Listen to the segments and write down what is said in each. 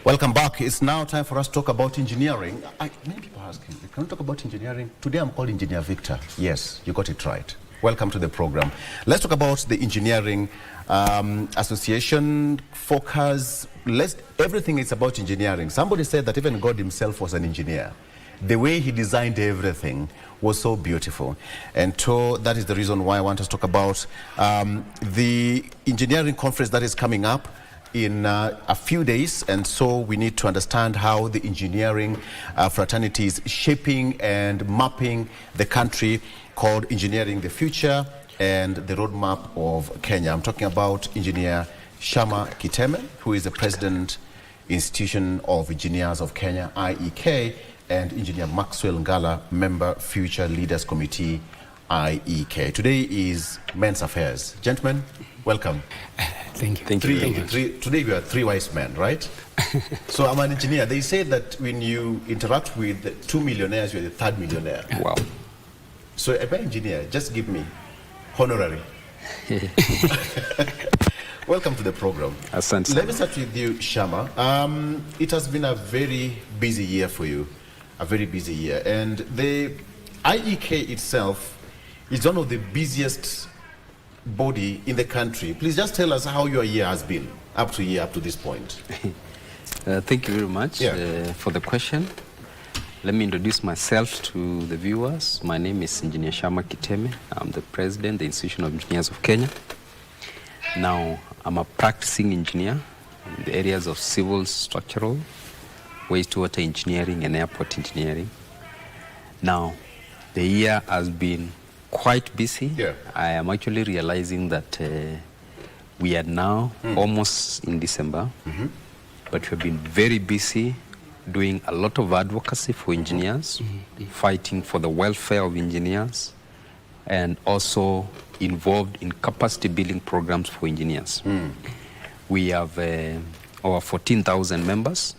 Welcome back. It's now time for us to talk about engineering. Many people are asking, can we talk about engineering? Today I'm called Engineer Victor. Yes, you got it right. Welcome to the program. Let's talk about the Engineering Association, focus. Everything is about engineering. Somebody said that even God himself was an engineer. The way he designed everything was so beautiful. And so that is the reason why I want us to talk about the engineering conference that is coming up in a few days, and so we need to understand how the engineering fraternity is shaping and mapping the country, called Engineering the Future and the Roadmap of Kenya. I'm talking about Engineer Shama Kiteme, who is the President, Institution of Engineers of Kenya, IEK, and Engineer Maxwell Ngala, Member, Future Leaders Committee, IEK. Today is Men's Affairs. Gentlemen, welcome. Thank you. Thank you. Today we are three wise men, right? So I'm an engineer. They say that when you interact with 2 millionaires, you're the third millionaire. Wow. So I'm an engineer. Just give me honorary. Welcome to the program. Asante. Let me start with you, Shama. It has been a very busy year for you, a very busy year. And the IEK itself is one of the busiest body in the country. Please just tell us how your year has been up to this point. Thank you very much for the question. Let me introduce myself to the viewers. My name is Engineer Shama Kiteme. I'm the President, the Institution of Engineers of Kenya. Now, I'm a practicing engineer in the areas of civil, structural, wastewater engineering, and airport engineering. Now, the year has been quite busy. Yeah. I am actually realizing that we are now almost in December, but we've been very busy doing a lot of advocacy for engineers, fighting for the welfare of engineers, and also involved in capacity building programs for engineers. We have over 14,000 members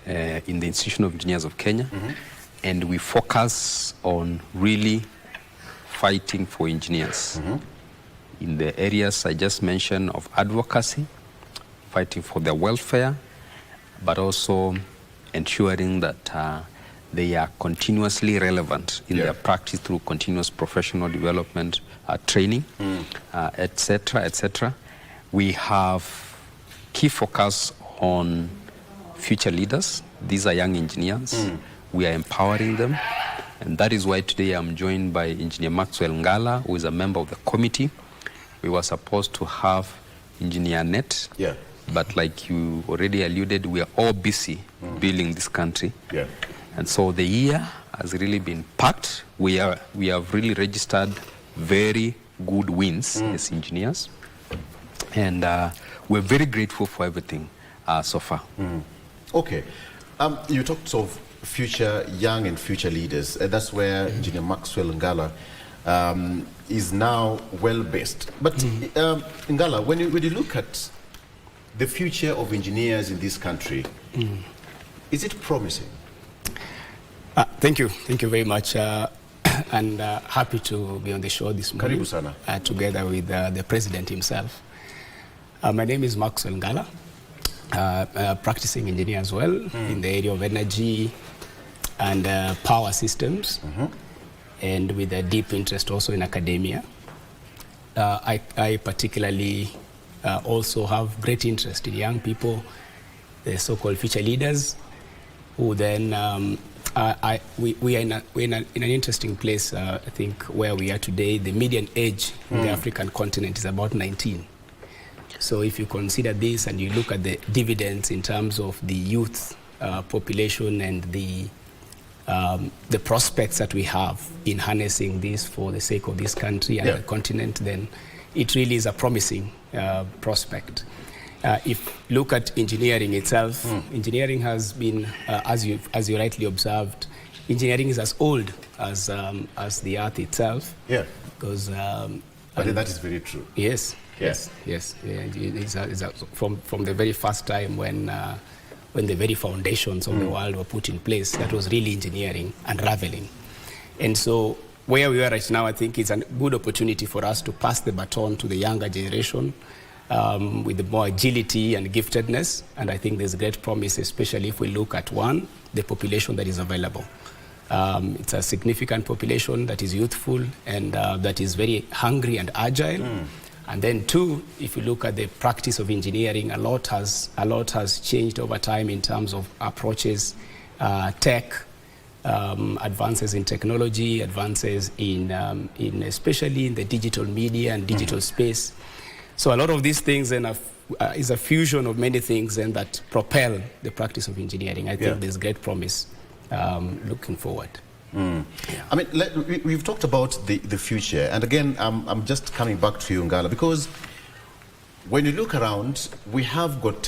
in the Institution of Engineers of Kenya, and we focus on really fighting for engineers in the areas I just mentioned of advocacy, fighting for their welfare, but also ensuring that they are continuously relevant in their practice through continuous professional development, training, etc., etc. We have key focus on future leaders. These are young engineers. We are empowering them. And that is why today I'm joined by Engineer Maxwell Ngala, who is a member of the committee. We were supposed to have Engineer Net, but like you already alluded, we are all busy building this country. And so the year has really been packed. We have really registered very good wins as engineers. And we're very grateful for everything so far. Okay. You talked of young and future leaders. That's where Engineer Maxwell Ngala is now well-based. But Ngala, when you look at the future of engineers in this country, is it promising? Thank you very much, and happy to be on the show this morning. Karibu sana. Together with the President himself. My name is Maxwell Ngala, practicing engineer as well in the area of energy and power systems, and with a deep interest also in academia. I particularly also have great interest in young people, the so-called future leaders, who then we are in an interesting place, I think, where we are today. The median age in the African continent is about 19. So if you consider this and you look at the dividends in terms of the youth population and the prospects that we have in harnessing this for the sake of this country and the continent, then it really is a promising prospect. If you look at engineering itself, engineering has been, as you rightly observed, engineering is as old as the earth itself. Because but that is very true. Yes. It's from the very first time when the very foundations of the world were put in place, that was really engineering unraveling. And so where we are right now, I think it's a good opportunity for us to pass the baton to the younger generation with more agility and giftedness. And I think there's great promise, especially if we look at one, the population that is available. It's a significant population that is youthful and that is very hungry and agile. And then two, if you look at the practice of engineering, a lot has changed over time in terms of approaches, tech, advances in technology, advances in especially in the digital media and digital space. So a lot of these things then is a fusion of many things and that propel the practice of engineering. I think there's great promise looking forward. Yeah. I mean, we've talked about the future, and again, I'm just coming back to you, Ngala, because when you look around, we have got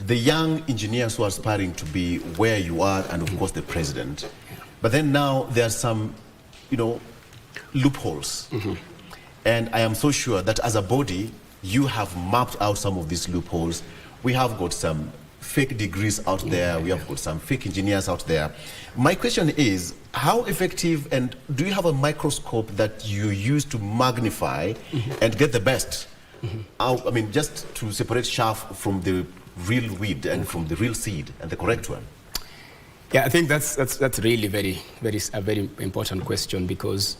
the young engineers who are aspiring to be where you are, and of course the president. But then now there are some, loopholes. And I am so sure that as a body, you have mapped out some of these loopholes. We have got some fake degrees out there. We have got some fake engineers out there. My question is, how effective, and do you have a microscope that you use to magnify and get the best? I mean, just to separate chaff from the real weed and from the real seed and the correct one. Yeah, I think that's really a very important question, because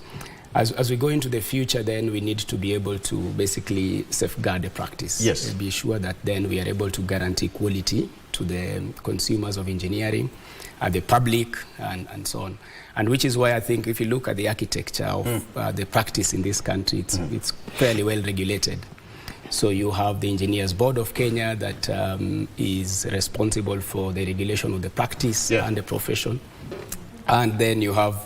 as we go into the future, then we need to be able to basically safeguard the practice. Yes. And be sure that then we are able to guarantee quality to the consumers of engineering, the public, and so on. And which is why I think if you look at the architecture of the practice in this country, it's fairly well regulated. So you have the Engineers Board of Kenya that is responsible for the regulation of the practice and the profession. And then you have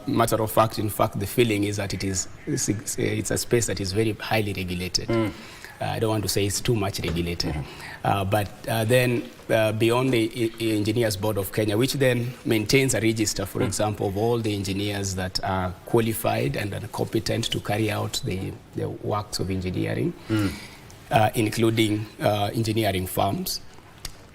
matter of fact, in fact, the feeling is that it's a space that is very highly regulated. I don't want to say it's too much regulated. But then beyond the Engineers Board of Kenya, which then maintains a register, for example, of all the engineers that are qualified and are competent to carry out the works of engineering, including engineering firms.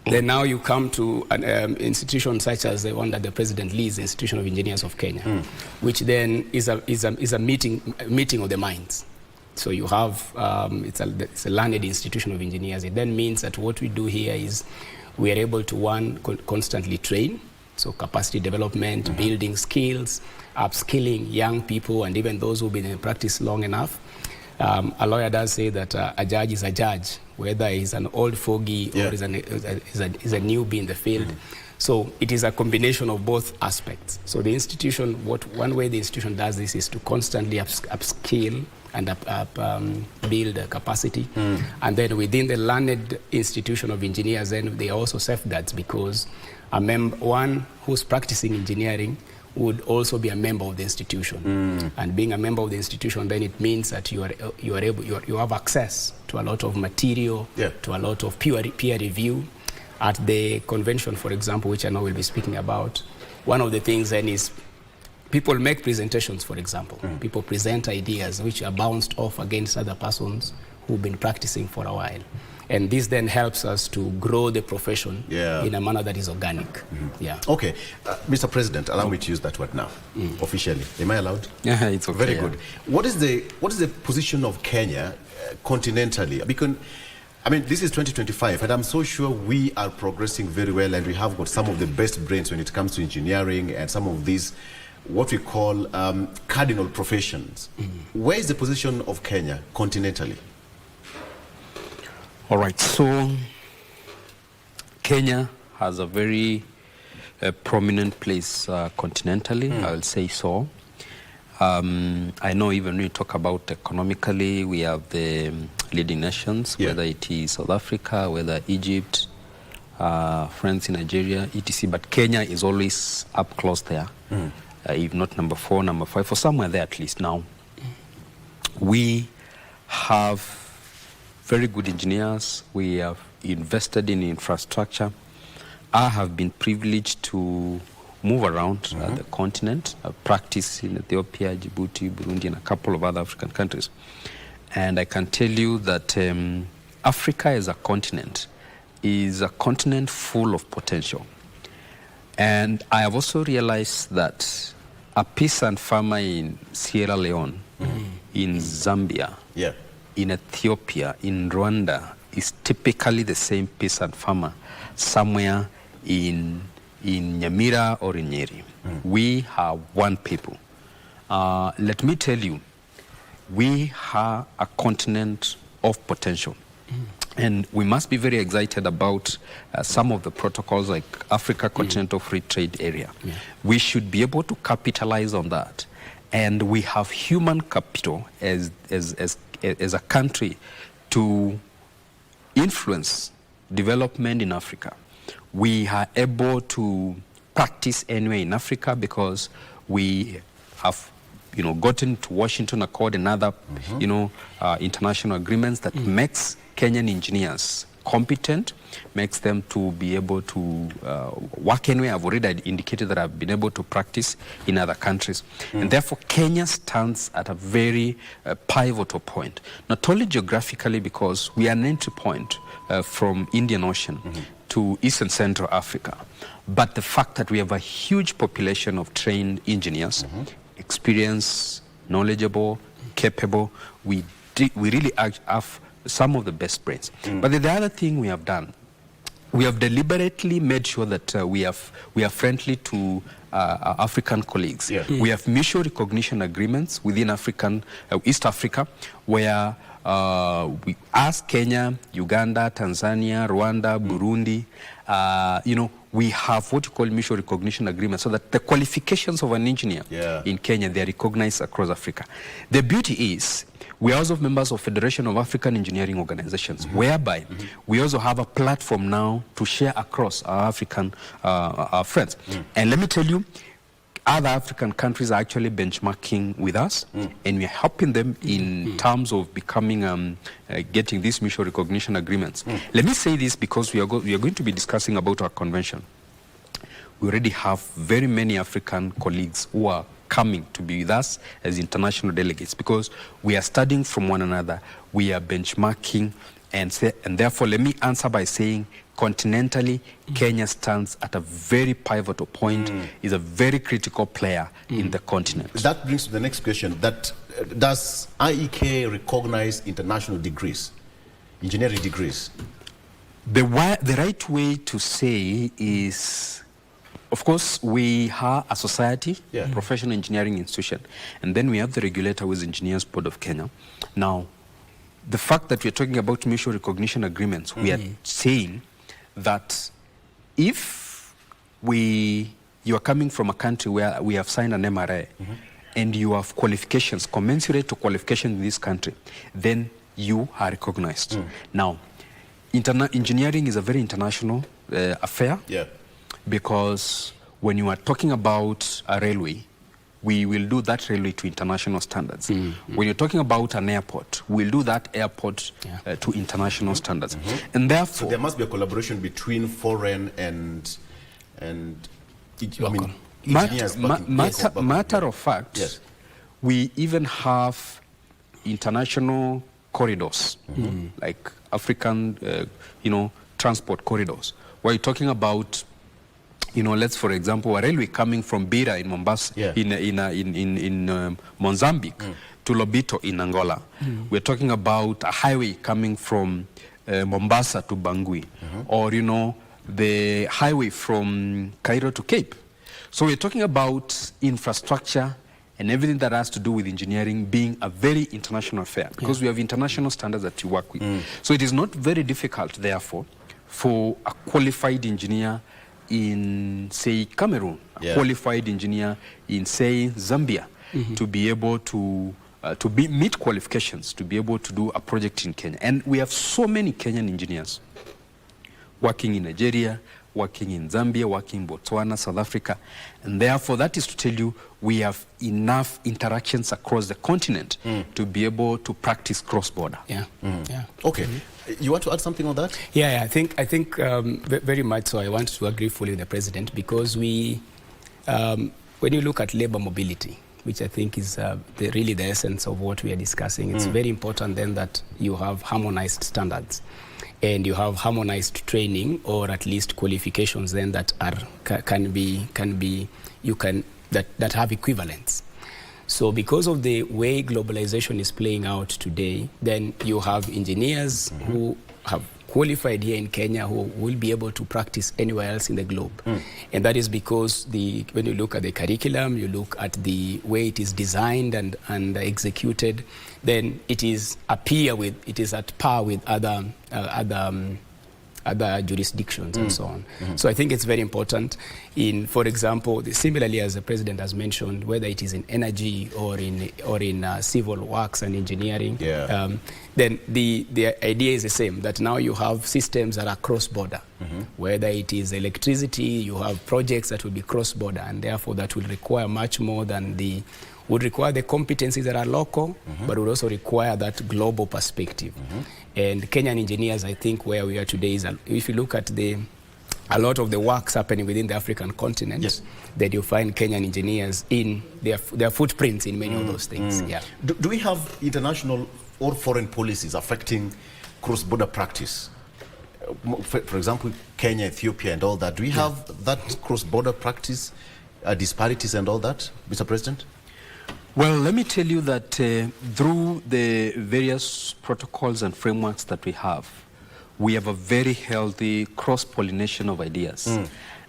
Then now you come to an institution such as the one that the President leads, the Institution of Engineers of Kenya, which then is a meeting of the minds. So you have, it's a learned institution of engineers. It then means that what we do here is we are able to, constantly train, so capacity development, building skills, upskilling young people, and even those who've been in practice long enough. A lawyer does say that a judge is a judge, whether he's an old fogey or is a newbie in the field. So it is a combination of both aspects. So the institution, one way the institution does this is to constantly upskill and build capacity. And then within the learned institution of engineers, then they also safeguards, because one who's practicing engineering would also be a member of the institution. And being a member of the institution, then it means that you have access to a lot of material, to a lot of peer review. At the convention, for example, which I know we'll be speaking about, one of the things then is people make presentations, for example. People present ideas which are bounced off against other persons who've been practicing for a while. And this then helps us to grow the profession in a manner that is organic. Okay, Mr. President, allow me to use that word now, officially. Am I allowed? Yeah, it's okay. Very good. What is the position of Kenya continentally? Because, I mean, this is 2025, and I'm so sure we are progressing very well, and we have got some of the best brains when it comes to engineering and some of these, what we call cardinal professions. Where is the position of Kenya continentally? All right, so Kenya has a very prominent place continentally, I will say so. I know even when we talk about economically, we have the leading nations, whether it is South Africa, whether Egypt, France, Nigeria, etc. But Kenya is always up close there, if not number 4, number 5, or somewhere there at least. Now, we have very good engineers. We have invested in infrastructure. I have been privileged to move around the continent. I've practiced in Ethiopia, Djibouti, Burundi, and a couple of other African countries. And I can tell you that Africa as a continent is a continent full of potential. And I have also realized that a peasant farmer in Sierra Leone, in Zambia, in Ethiopia, in Rwanda, is typically the same peasant farmer somewhere in Nyamira or in Nyeri. We are one people. Let me tell you, we are a continent of potential. And we must be very excited about some of the protocols like Africa Continental Free Trade Area. We should be able to capitalize on that. And we have human capital as a country to influence development in Africa. We are able to practice anywhere in Africa because we have gotten to Washington Accord and other international agreements that makes Kenyan engineers competent, makes them to be able to work anywhere. I've already indicated that I've been able to practice in other countries. And therefore, Kenya stands at a very pivotal point, not only geographically because we are an entry point from Indian Ocean to East and Central Africa, but the fact that we have a huge population of trained engineers, experienced, knowledgeable, capable, we really have some of the best brains. But the other thing we have done, we have deliberately made sure that we are friendly to African colleagues. We have mutual recognition agreements within East Africa, where we ask Kenya, Uganda, Tanzania, Rwanda, Burundi, we have what you call mutual recognition agreements so that the qualifications of an engineer in Kenya, they are recognized across Africa. The beauty is, we are also members of Federation of African Engineering Organizations, whereby we also have a platform now to share across our African our friends. And let me tell you, other African countries are actually benchmarking with us, and we are helping them in terms of becoming, getting these mutual recognition agreements. Let me say this because we are going to be discussing about our convention. We already have very many African colleagues who are coming to be with us as international delegates because we are studying from one another, we are benchmarking, and therefore let me answer by saying continentally, Kenya stands at a very pivotal point, is a very critical player in the continent. That brings to the next question, that does IEK recognize international degrees, engineering degrees? The right way to say is, of course, we are a society, professional engineering institution, and then we have the regulator with Engineers Board of Kenya. Now, the fact that we're talking about mutual recognition agreements, we are saying that if you are coming from a country where we have signed an MRA and you have qualifications commensurate to qualification in this country, then you are recognized. Now, engineering is a very international affair. Because when you are talking about a railway, we will do that railway to international standards. When you're talking about an airport, we'll do that airport to international standards. And therefore, so there must be a collaboration between foreign and engineers. Matter of fact, we even have international corridors, like African, transport corridors, where you're talking about, let's, for example, a railway coming from Beira in Mombasa, in Mozambique, to Lobito in Angola. We're talking about a highway coming from Mombasa to Bangui, or, the highway from Cairo to Cape. So we're talking about infrastructure and everything that has to do with engineering being a very international affair, because we have international standards that you work with. So it is not very difficult, therefore, for a qualified engineer in, say, Cameroon, a qualified engineer in, say, Zambia, to be able to meet qualifications, to be able to do a project in Kenya. And we have so many Kenyan engineers working in Nigeria, working in Zambia, working in Botswana, South Africa. And therefore, that is to tell you, we have enough interactions across the continent to be able to practice cross-border. Okay. You want to add something on that? I think very much so. I want to agree fully with the President, because when you look at labor mobility, which I think is really the essence of what we are discussing, it's very important then that you have harmonized standards and you have harmonized training, or at least qualifications then that have equivalence. So because of the way globalization is playing out today, then you have engineers who have qualified here in Kenya who will be able to practice anywhere else in the globe. And that is because when you look at the curriculum, you look at the way it is designed and executed, then it is at par with other jurisdictions and so on. So I think it's very important for example, similarly as the President has mentioned, whether it is in energy or in civil works and engineering, then the idea is the same, that now you have systems that are cross-border. Whether it is electricity, you have projects that will be cross-border, and therefore that will require much more than would require the competencies that are local, but would also require that global perspective. And Kenyan engineers, I think where we are today is, if you look at a lot of the works happening within the African continent, that you find Kenyan engineers in their footprints in many of those things. Do we have international or foreign policies affecting cross-border practice? For example, Kenya, Ethiopia and all that. Do we have that cross-border practice, disparities and all that, Mr. President? Well, let me tell you that through the various protocols and frameworks that we have a very healthy cross-pollination of ideas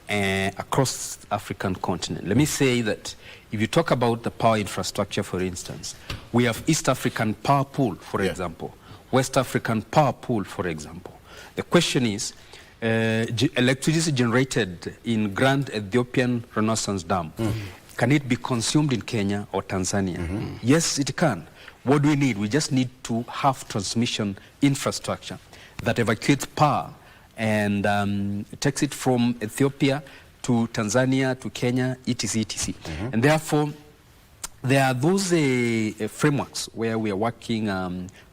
across the African continent. Let me say that if you talk about the power infrastructure, for instance, we have East African power pool, for example, West African power pool, for example. The question is, electricity generated in Grand Ethiopian Renaissance Dam, can it be consumed in Kenya or Tanzania? Yes, it can. What do we need? We just need to have transmission infrastructure that evacuates power and takes it from Ethiopia to Tanzania, to Kenya, etc., etc. And therefore, there are those frameworks where we are working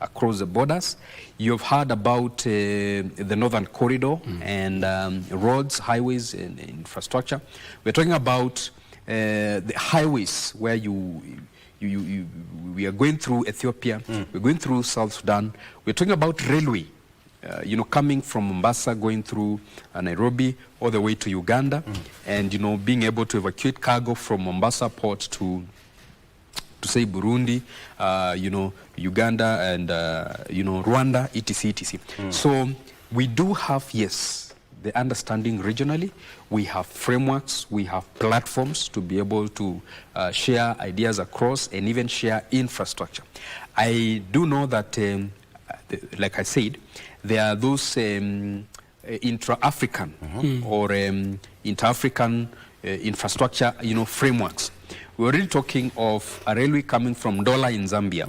across the borders. You've heard about the Northern Corridor and roads, highways, and infrastructure. We're talking about the highways where we are going through Ethiopia, we're going through South Sudan. We're talking about railway, coming from Mombasa, going through Nairobi, all the way to Uganda, and being able to evacuate cargo from Mombasa port to say Burundi, Uganda, and Rwanda, etc., etc. So we do have, the understanding regionally. We have frameworks, we have platforms to be able to share ideas across and even share infrastructure. I do know that, like I said, there are those intra-African or inter-African infrastructure, frameworks. We're already talking of a railway coming from Dola in Zambia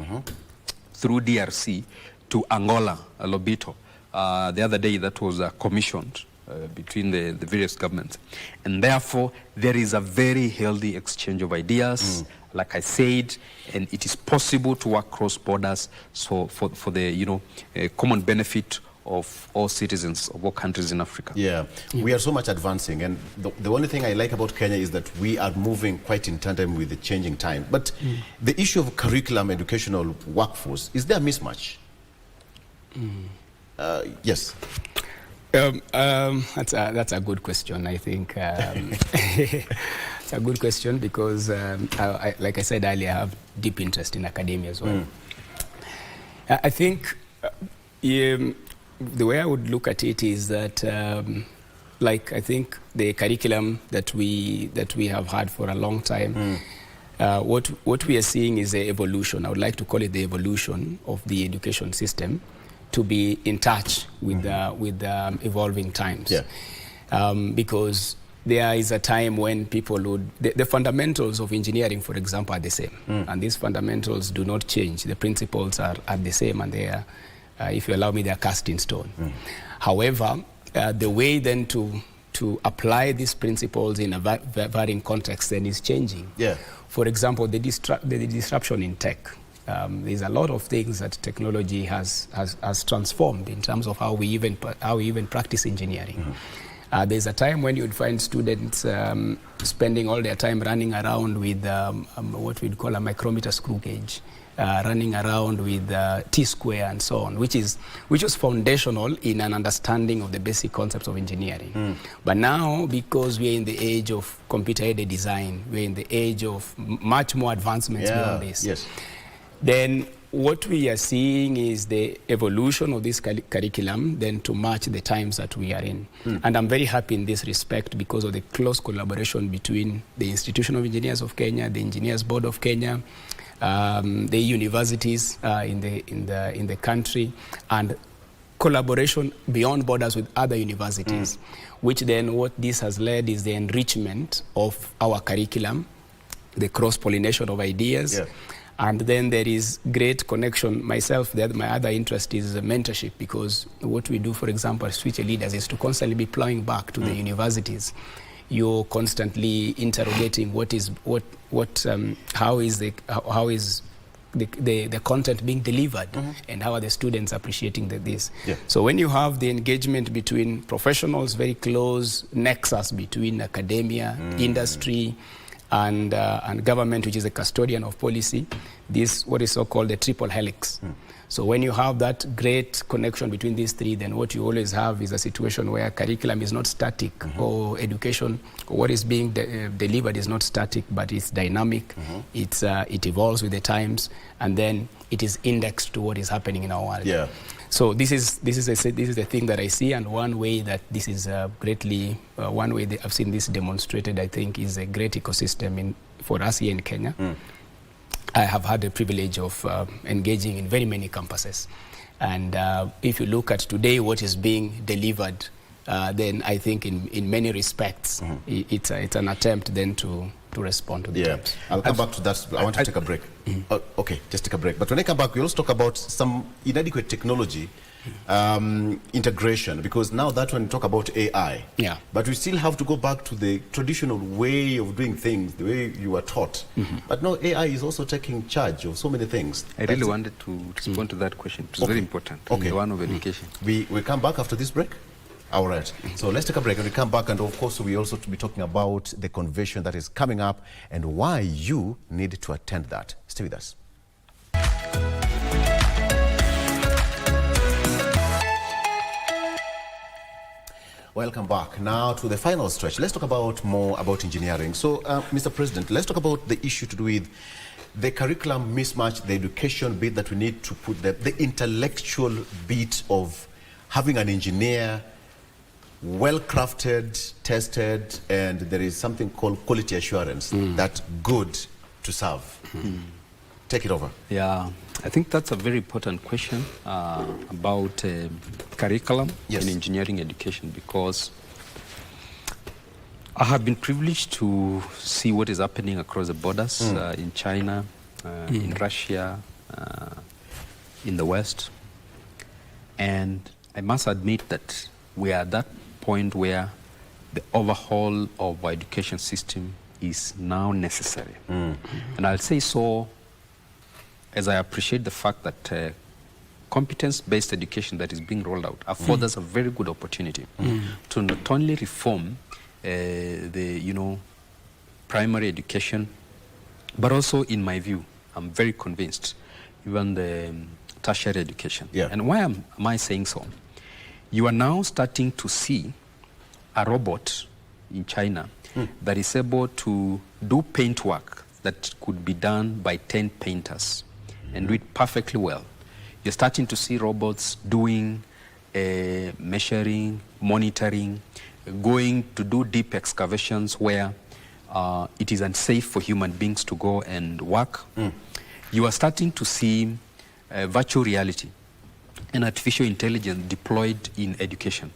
through DRC to Angola, Lobito. The other day that was commissioned between the various governments. And therefore, there is a very healthy exchange of ideas, like I said, and it is possible to work cross borders for the common benefit of all citizens of all countries in Africa. We are so much advancing, and the only thing I like about Kenya is that we are moving quite in tandem with the changing time. But the issue of curriculum, educational workforce, is there a mismatch? Yes. That's a good question, I think. It's a good question because, like I said earlier, I have deep interest in academia as well. I think the way I would look at it is that, I think the curriculum that we have had for a long time, what we are seeing is the evolution. I would like to call it the evolution of the education system to be in touch with evolving times. Because there is a time when people would, the fundamentals of engineering, for example, are the same. And these fundamentals do not change. The principles are the same, and they are, if you allow me, they are cast in stone. However, the way then to apply these principles in a varying context then is changing. For example, the disruption in tech. There's a lot of things that technology has transformed in terms of how we even practice engineering. There's a time when you'd find students spending all their time running around with what we'd call a micrometer screw gauge, running around with T-square and so on, which was foundational in an understanding of the basic concepts of engineering. But now, because we are in the age of computer-aided design, we're in the age of much more advancements beyond this. Yes. Then what we are seeing is the evolution of this curriculum then to match the times that we are in. And I'm very happy in this respect because of the close collaboration between the Institution of Engineers of Kenya, the Engineers Board of Kenya, the universities in the country, and collaboration beyond borders with other universities, which then what this has led is the enrichment of our curriculum, the cross-pollination of ideas. Yeah. And then there is great connection. Myself, my other interest is mentorship, because what we do, for example, as future leaders, is to constantly be plowing back to the universities. You're constantly interrogating how is the content being delivered, and how are the students appreciating this. Yeah. So when you have the engagement between professionals, very close nexus between academia, industry, and government, which is a custodian of policy, this what is so-called the triple helix. So when you have that great connection between these three, then what you always have is a situation where curriculum is not static, or education, or what is being delivered is not static, but it's dynamic. It evolves with the times, and then it is indexed to what is happening in our world. Yeah. So this is the thing that I see, and one way that this is greatly, one way that I've seen this demonstrated, I think, is a great ecosystem for us here in Kenya. I have had the privilege of engaging in very many campuses, and if you look at today what is being delivered, then I think in many respects it's an attempt then to respond to the times. I'll come back to that. I want to take a break. Okay, just take a break. But when I come back, we also talk about some inadequate technology integration, because now that when we talk about AI, but we still have to go back to the traditional way of doing things, the way you were taught. But now AI is also taking charge of so many things. I really wanted to respond to that question. It's very important. Okay. The one of education. We come back after this break. All right. So let's take a break, and we come back, and of course we also to be talking about the convention that is coming up and why you need to attend that. Stay with us. Welcome back. Now to the final stretch. Let's talk more about engineering. So, Mr. President, let's talk about the issue to do with the curriculum mismatch, the education bit that we need to put the intellectual bit of having an engineer well-crafted, tested, and there is something called quality assurance, that's good to serve. Take it over. Yeah, I think that's a very important question about curriculum in engineering education, because I have been privileged to see what is happening across the borders in China, in Russia, in the West. And I must admit that we are at that point where the overhaul of our education system is now necessary. And I'll say so as I appreciate the fact that competence-based education that is being rolled out affords us a very good opportunity to not only reform the primary education, but also, in my view, I'm very convinced, even the tertiary education. And why am I saying so? You are now starting to see a robot in China that is able to do paint work that could be done by 10 painters and do it perfectly well. You're starting to see robots doing measuring, monitoring, going to do deep excavations where it is unsafe for human beings to go and work. You are starting to see virtual reality and artificial intelligence deployed in education,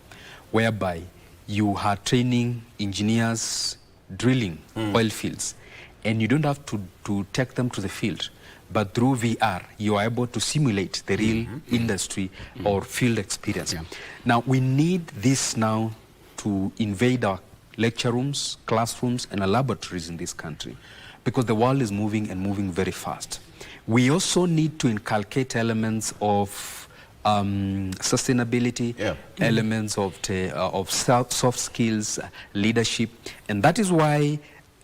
whereby you are training engineers drilling oil fields, and you don't have to take them to the field, but through VR, you are able to simulate the real industry or field experience. Now, we need this now to invade our lecture rooms, classrooms, and our laboratories in this country, because the world is moving and moving very fast. We also need to inculcate elements of sustainability, elements of soft skills, leadership, and that is why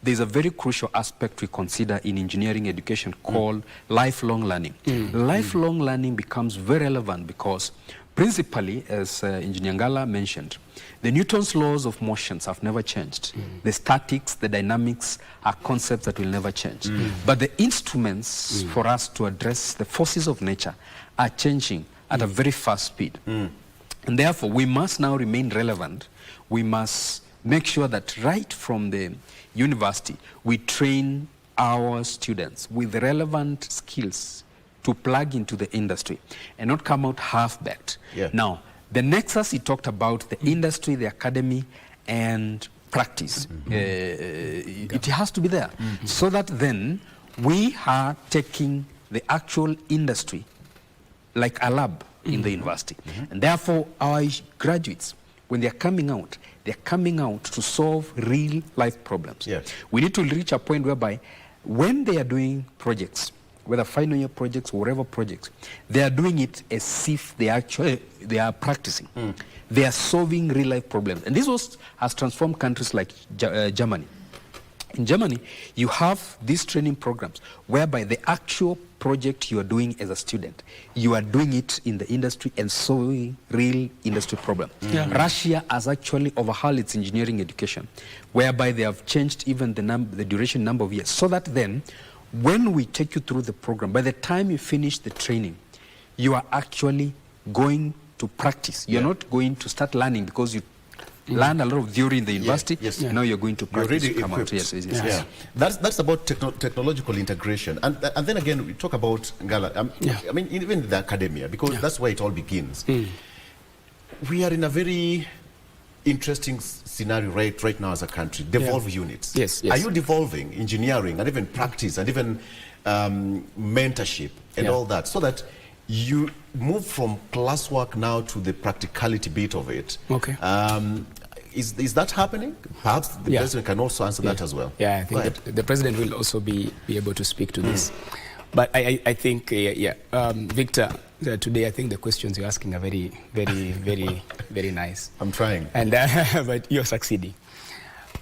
there's a very crucial aspect we consider in engineering education called lifelong learning. Lifelong learning becomes very relevant because principally, as Engineer Ngala mentioned, the Newton's laws of motions have never changed. The statics, the dynamics are concepts that will never change. But the instruments for us to address the forces of nature are changing at a very fast speed. And therefore, we must now remain relevant. We must make sure that right from the university, we train our students with relevant skills to plug into the industry and not come out half-baked. Yeah. Now, the nexus he talked about, the industry, the academy, and practice, it has to be there. So that then we are taking the actual industry like a lab in the university. And therefore, our graduates, when they're coming out to solve real life problems. Yes. We need to reach a point whereby when they are doing projects, whether final year projects or whatever projects, they are doing it as if they are practicing. They are solving real life problems. And this has transformed countries like Germany. In Germany, you have these training programs whereby the actual project you are doing as a student, you are doing it in the industry and solving real industry problems. Russia has actually overhauled its engineering education, whereby they have changed even the duration number of years, so that then when we take you through the program, by the time you finish the training, you are actually going to practice. You're not going to start learning because you learn a lot of theory in the university. Now you're going to practice. You're really come out. Yes. That's about technological integration. And then again, we talk about Ngala. I mean, even in the academia, because that's where it all begins. We are in a very interesting scenario right now as a country. Devolve units. Yes. Are you devolving engineering and even practice and even mentorship and all that, so that you move from classwork now to the practicality bit of it? Okay. Is that happening? Perhaps the president can also answer that as well. Yeah, I think the president will also be able to speak to this. But I think, Victor, today I think the questions you're asking are very, very, very, very nice. I'm trying. And but you're succeeding.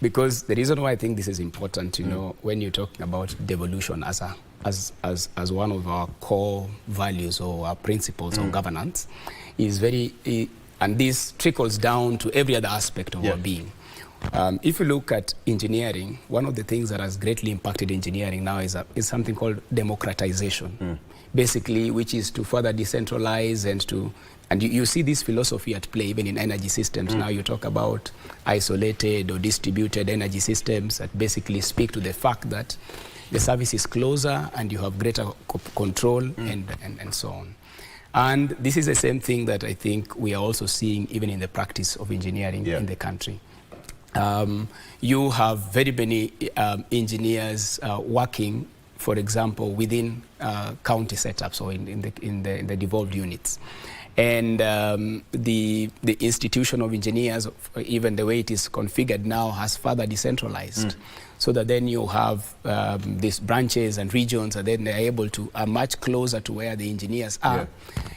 Because the reason why I think this is important, you know, when you're talking about devolution as one of our core values or our principles of governance, is very, and this trickles down to every other aspect of our being. If you look at engineering, one of the things that has greatly impacted engineering now is something called democratization, basically, which is to further decentralize and you see this philosophy at play even in energy systems. Now you talk about isolated or distributed energy systems that basically speak to the fact that the service is closer and you have greater control and so on. And this is the same thing that I think we are also seeing even in the practice of engineering in the country. You have very many engineers working, for example, within county setups or in the devolved units. And the institution of engineers, even the way it is configured now, has further decentralized. So that then you have these branches and regions, and then they're are much closer to where the engineers are.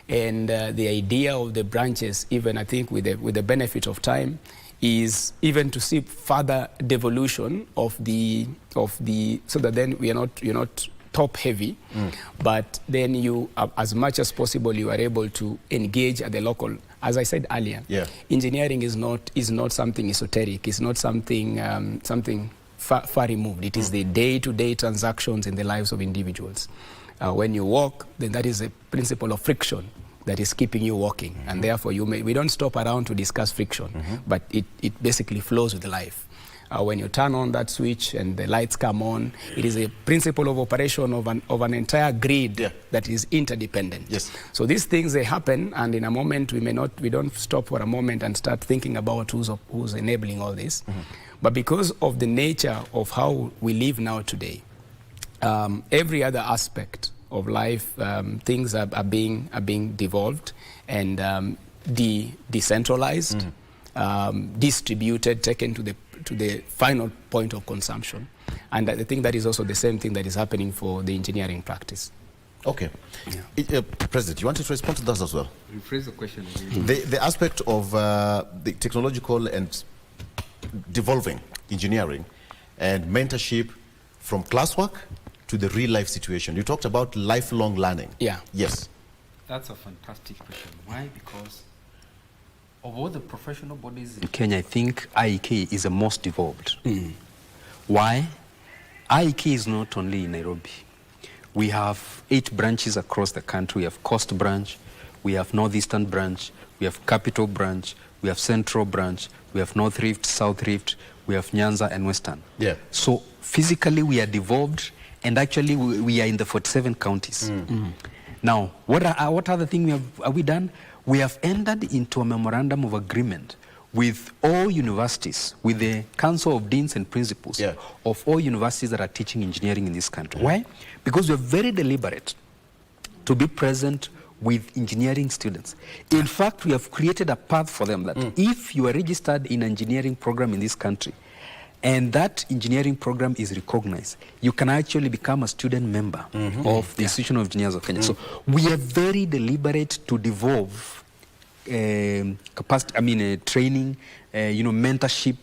And the idea of the branches, even I think with the benefit of time, is even to see further devolution of the so that then you're not top heavy, but then you, as much as possible, you are able to engage at the local. As I said earlier, engineering is not something esoteric. It's not something something far removed. It is the day-to-day transactions in the lives of individuals. When you walk, then that is a principle of friction that is keeping you walking, and therefore we don't stop around to discuss friction, but it basically flows with life. When you turn on that switch and the lights come on, it is a principle of operation of an entire grid that is interdependent. So these things, they happen, and in a moment we don't stop for a moment and start thinking about who's enabling all this. But because of the nature of how we live now today, every other aspect of life, things are being devolved and decentralized, distributed, taken to the final point of consumption. And I think that is also the same thing that is happening for the engineering practice. Okay. President, you wanted to respond to that as well? Rephrase the question. The aspect of the technological and devolving engineering and mentorship from classwork to the real life situation. You talked about lifelong learning. Yeah. Yes. That's a fantastic question. Why? Because of all the professional bodies in Kenya, I think IEK is the most evolved. Why? IEK is not only in Nairobi. We have 8 branches across the country. We have Coast Branch, we have Northeastern Branch, we have Capital Branch, we have Central Branch, we have North Rift, South Rift, we have Nyanza and Western. Yeah. So physically we are devolved, and actually we are in the 47 counties. Now, what other thing have we done? We have entered into a memorandum of agreement with all universities, with the Council of Deans and Principals of all universities that are teaching engineering in this country. Why? Because we are very deliberate to be present with engineering students. In fact, we have created a path for them that if you are registered in an engineering program in this country, and that engineering program is recognized, you can actually become a student member of the Institution of Engineers of Kenya. So we are very deliberate to devolve capacity, training, mentorship.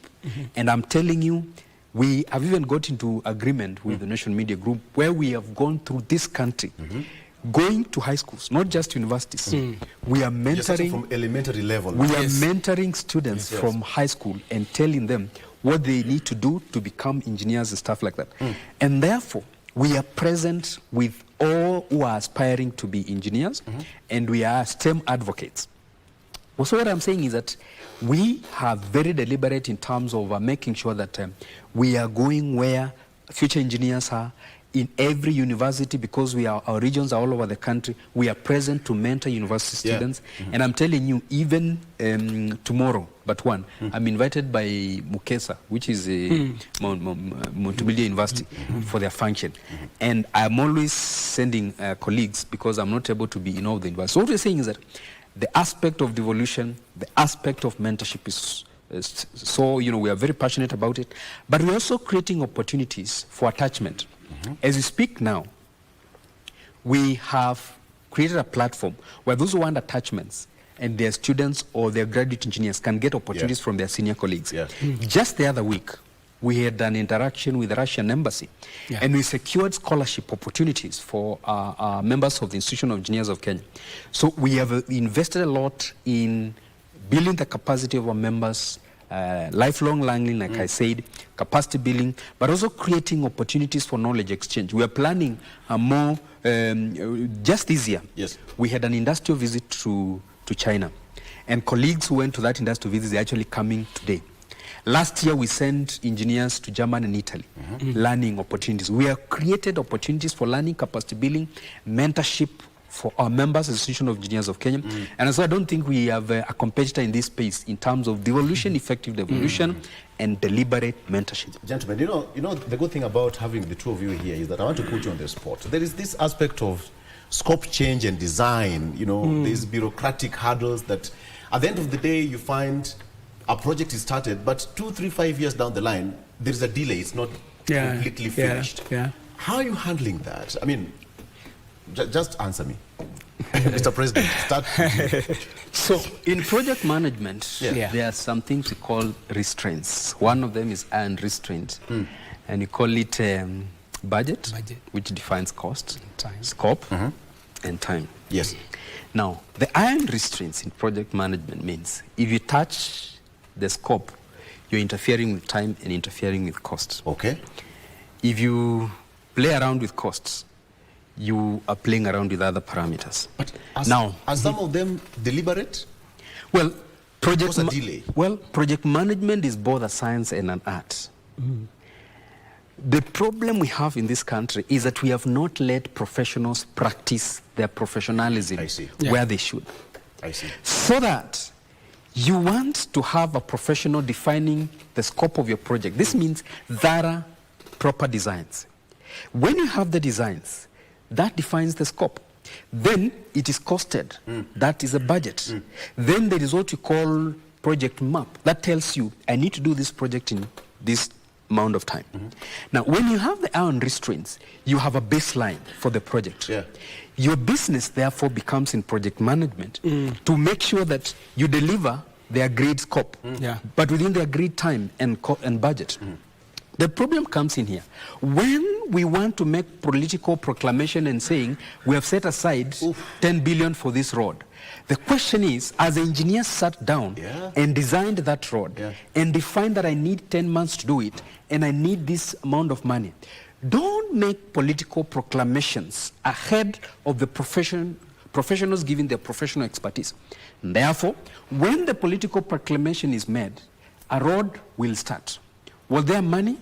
And I'm telling you, we have even got into agreement with the National Media Group where we have gone through this country, going to high schools, not just universities. We are mentoring from elementary level. We are mentoring students from high school and telling them what they need to do to become engineers and stuff like that. And therefore, we are present with all who are aspiring to be engineers, and we are STEM advocates. So what I'm saying is that we are very deliberate in terms of making sure that we are going where future engineers are, in every university, because our regions are all over the country. We are present to mentor university students. And I'm telling you, even tomorrow, I'm invited by Mukesa, which is Multimedia University, for their function. And I'm always sending colleagues because I'm not able to be in all the universities. So what we're saying is that the aspect of devolution, the aspect of mentorship is so, we are very passionate about it. But we're also creating opportunities for attachment. As we speak now, we have created a platform where those who want attachments and their students or their graduate engineers can get opportunities from their senior colleagues. Just the other week, we had an interaction with the Russian embassy, and we secured scholarship opportunities for members of the Institution of Engineers of Kenya. So we have invested a lot in building the capacity of our members, lifelong learning, like I said, capacity building, but also creating opportunities for knowledge exchange. We are planning a more, just this year, we had an industrial visit to China, and colleagues who went to that industrial visit are actually coming today. Last year, we sent engineers to Germany and Italy, learning opportunities. We have created opportunities for learning, capacity building, mentorship for our members, Institution of Engineers of Kenya. And so I don't think we have a competitor in this space in terms of devolution, effective devolution, and deliberate mentorship. Gentlemen, you know, the good thing about having the two of you here is that I want to put you on the spot. There is this aspect of scope change and design, these bureaucratic hurdles that at the end of the day, you find a project is started, but 2, 3, 5 years down the line, there is a delay. It's not completely finished. How are you handling that? I mean, just answer me. Mr. President, start. So, in project management, there are some things we call restraints. One of them is iron restraint, and you call it budget, which defines cost, scope, and time. Yes. Now, the iron restraints in project management means if you touch the scope, you're interfering with time and interfering with costs. Okay. If you play around with costs, you are playing around with other parameters. But are some of them deliberate? Well, project management is both a science and an art. The problem we have in this country is that we have not let professionals practice their professionalism where they should. I see. So that you want to have a professional defining the scope of your project. This means there are proper designs. When you have the designs, that defines the scope. Then it is costed. That is a budget. Then there is what you call project map. That tells you, I need to do this project in this amount of time. Now, when you have the iron restraints, you have a baseline for the project. Your business, therefore, becomes in project management to make sure that you deliver the agreed scope, but within the agreed time and budget. The problem comes in here. When we want to make political proclamation and saying we have set aside 10 billion for this road, the question is, as engineers sat down and designed that road and defined that I need 10 months to do it and I need this amount of money, don't make political proclamations ahead of the professionals giving their professional expertise. Therefore, when the political proclamation is made, a road will start. Was there money?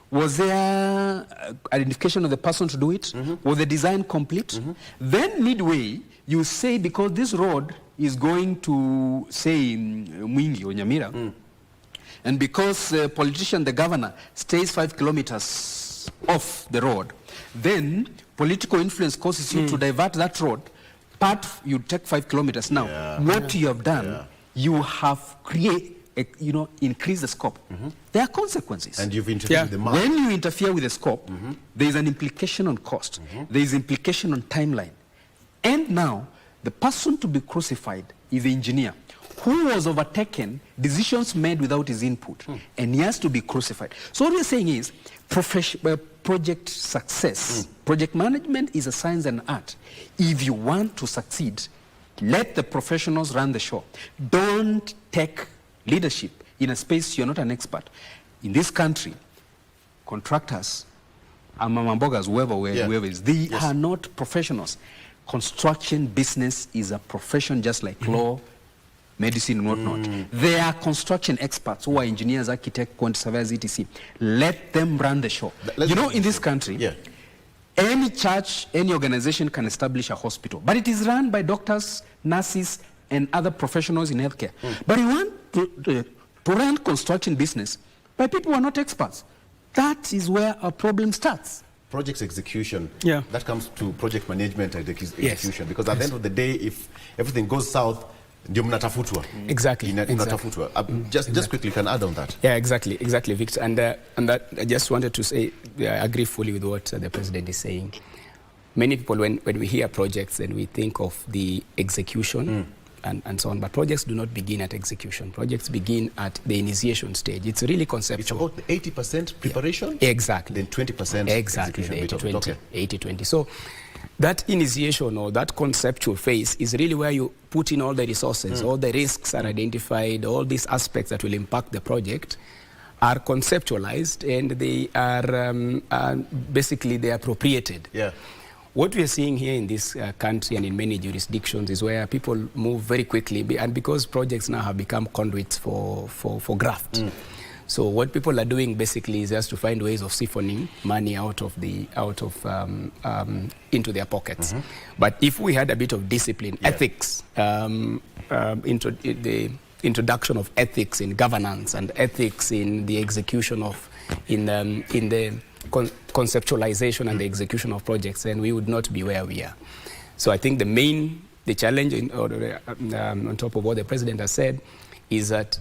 Was there identification of the person to do it? Was the design complete? Then midway, you say, because this road is going to, say, Mwingi or Nyamira, and because the politician, the governor, stays 5 kilometers off the road, then political influence causes you to divert that road. Part, you take 5 kilometers. Now, what you have done, you have increased the scope. There are consequences. And you've interfered with the market. When you interfere with the scope, there is an implication on cost. There is implication on timeline. And now, the person to be crucified is the engineer who was overtaken, decisions made without his input, and he has to be crucified. So what we're saying is, project success. Project management is a science and art. If you want to succeed, let the professionals run the show. Don't take leadership in a space you're not an expert. In this country, contractors, amamambogas, whoever is, they are not professionals. Construction business is a profession just like law, medicine, and whatnot. They are construction experts who are engineers, architects, quantity surveyors, etc. Let them run the show. In this country, any church, any organization can establish a hospital, but it is run by doctors, nurses, and other professionals in healthcare. But you want to run construction business by people who are not experts. That is where our problem starts. Project execution, that comes to project management and execution. Because at the end of the day, if everything goes south, ndio mnatafutwa. Exactly. Just quickly, can add on that. Yeah, exactly, Victor. And that I just wanted to say, I agree fully with what the president is saying. Many people, when we hear projects, then we think of the execution and so on. But projects do not begin at execution. Projects begin at the initiation stage. It's really conceptual. It's about 80% preparation? Exactly. Then 20% execution. Exactly, 80-20. So that initiation or that conceptual phase is really where you put in all the resources, all the risks are identified, all these aspects that will impact the project are conceptualized and they are basically they are appropriated. What we are seeing here in this country and in many jurisdictions is where people move very quickly, and because projects now have become conduits for graft. So what people are doing basically is just to find ways of siphoning money into their pockets. But if we had a bit of discipline, ethics, the introduction of ethics in governance and ethics in the execution of in the conceptualization and the execution of projects, then we would not be where we are. So I think the challenge on top of what the president has said is that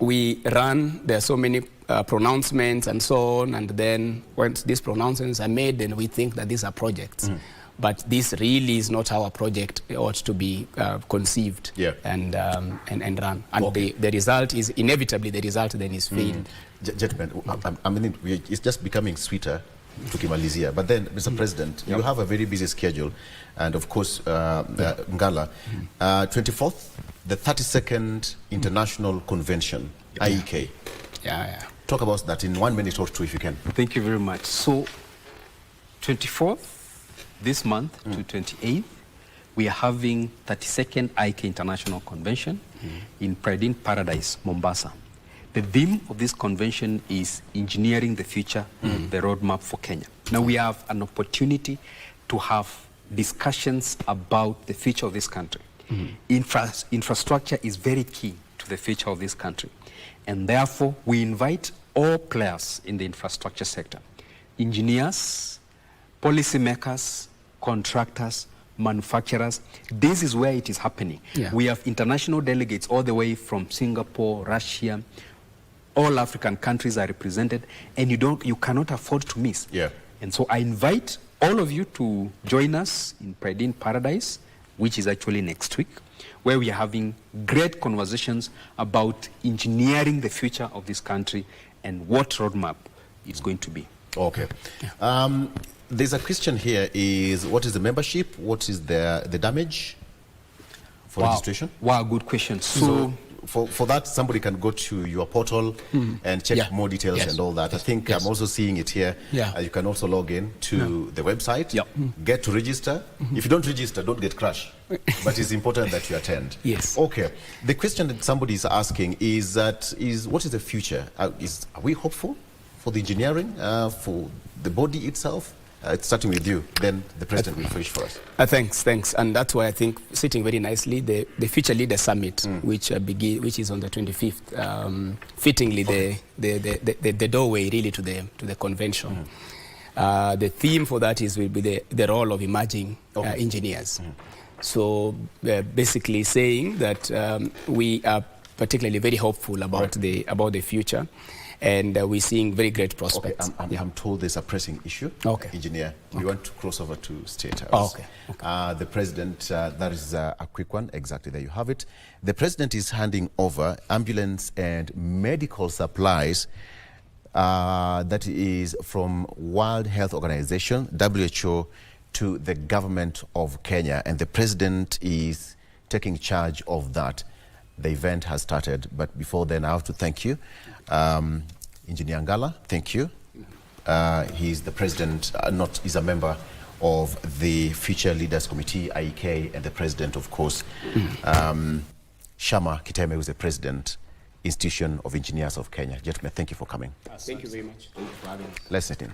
there are so many pronouncements and so on, and then once these pronouncements are made, then we think that these are projects. But this really is not how a project ought to be conceived and run. And the result is inevitably the result then is failed. Gentlemen, I mean, it's just becoming sweeter tukimalizia. But then, Mr. President, you have a very busy schedule, and of course, Ngala, 24th, the 32nd International Convention, IEK. Talk about that in 1 minute or two, if you can. Thank you very much. So, 24th, this month to 28th, we are having 32nd IEK International Convention in Pride in Paradise, Mombasa. The theme of this convention is engineering the future, the roadmap for Kenya. Now we have an opportunity to have discussions about the future of this country. Infrastructure is very key to the future of this country. And therefore, we invite all players in the infrastructure sector, engineers, policymakers, contractors, manufacturers. This is where it is happening. We have international delegates all the way from Singapore, Russia. All African countries are represented, and you cannot afford to miss. And so I invite all of you to join us in Pride in Paradise, which is actually next week, where we are having great conversations about engineering the future of this country and what roadmap it's going to be. Okay. There's a question here is, what is the membership? What is the damage for registration? Wow, good question. So for that, somebody can go to your portal and check more details and all that. I think I'm also seeing it here. You can also log in to the website, get to register. If you don't register, don't get crushed. But it's important that you attend. Yes. Okay. The question that somebody is asking is what is the future? Are we hopeful for the engineering, for the body itself? It's starting with you, then the president will finish for us. Thanks. And that's why I think, sitting very nicely, the Future Leaders Summit, which is on the 25th, fittingly the doorway really to the convention. The theme for that will be the role of emerging engineers. So basically saying that we are particularly very hopeful about the future. And we're seeing very great prospects. Okay, I'm told there's a pressing issue. Okay. Engineer, we want to cross over to State House. The president, that is a quick one. Exactly, there you have it. The president is handing over ambulance and medical supplies that is from World Health Organization, WHO, to the government of Kenya. And the president is taking charge of that. The event has started, but before then, I have to thank you. Engineer Ngala, thank you. He's the president, he's a member of the Future Leaders Committee, IEK, and the president, of course, Shama Kiteme, who's the president, Institution of Engineers of Kenya. Gentlemen, thank you for coming. Thank you very much. Thank you for having us. Let's sit in.